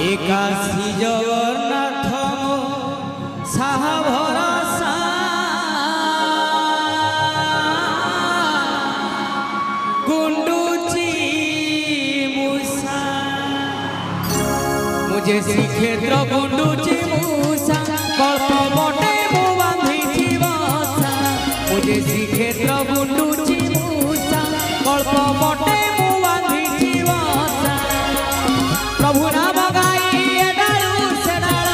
एकाशी जगन्नाथ साहा भरोसा गुंडुची मूसा मुझे श्रीक्षेत्र गुंडुची मूसा कल्प बटे मु बांधी बसा मुझे श्रीक्षेत्र गुंडुची मूसा कल्प बटे मु बांधी बसा प्रभु नाम गाई डालू से डाल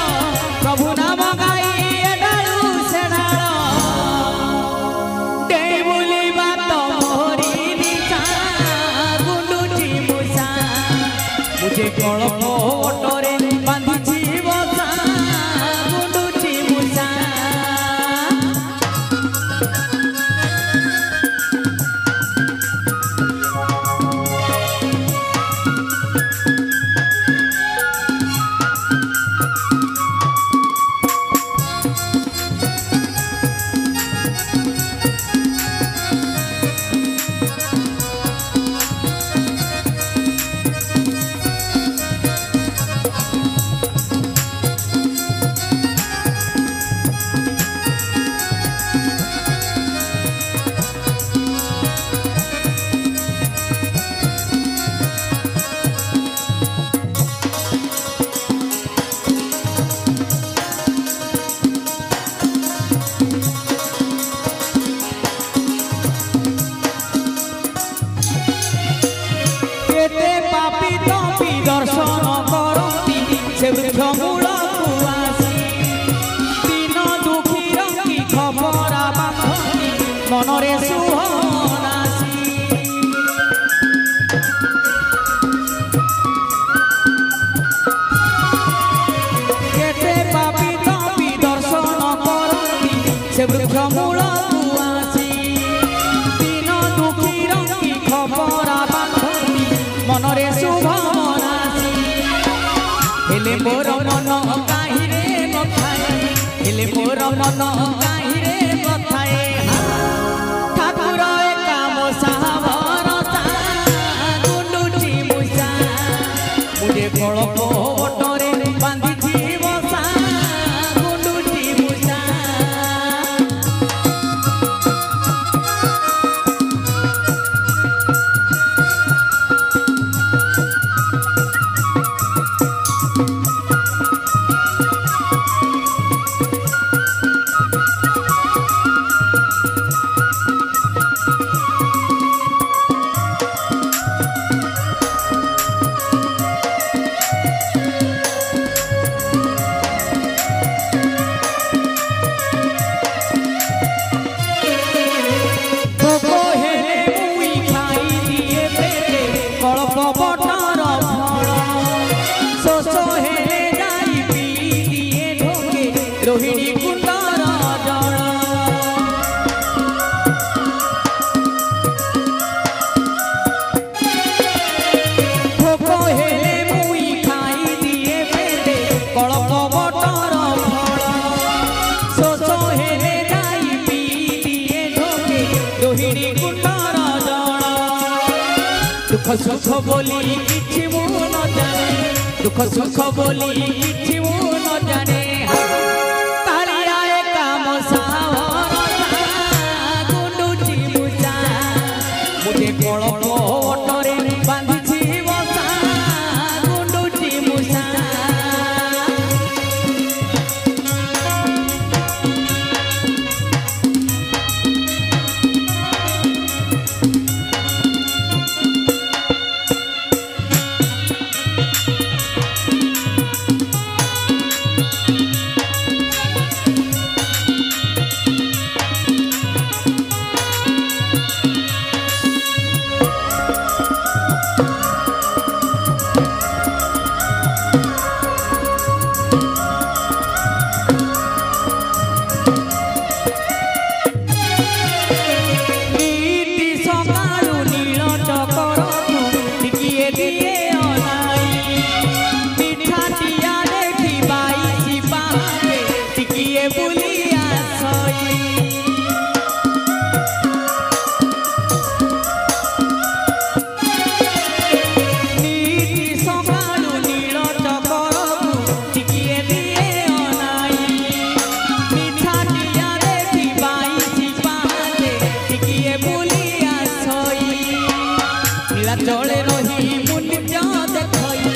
प्रभु नाम गाई डालू से डाल टेबुली बात मोरी निशा गुंडुची मूसा मुझे कल्प ओटरे बांधी बसा गुंडुची मूसा दर्शन करती से वृक्ष मूल दिन दुखी की खबर मनरे शुभनासी केते पापी तपी दर्शन करती से वृक्ष मूल दिन दुखी की खबर मनरे शुभना मोर मन काहिरे नथाए हेले मोर मन काहिरे नथाए ठाकुर काम साहा भरोसा गुंडुची मूसा मुझे कल्प ओटरे बांधी बसा गुंडुची मूसा रोहिणी कुंडर जल भोक हेले मुई खाई दिए पेटे कल्प बटर फल शोष हेले जाई पी दिए ढोके रोहिणी कुंडर जल दुख सुख बोली किछि मु न जाने दुख सुख बोली किछि मु न जाने मुझे कल्प ओटरे बांधी बसा गुंडुची मूसा नीलाचले रही मु नित्य देखई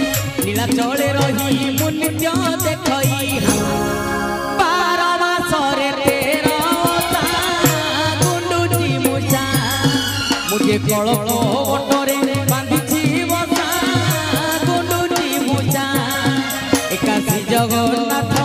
नीलाचले रही मु नित्य देखई 12 मासरे 13 ओषा गुंडुची मुषा मुझे कलको बटरे बांधिछि बसा गुंडुची मुषा एकाशी जगन्नाथ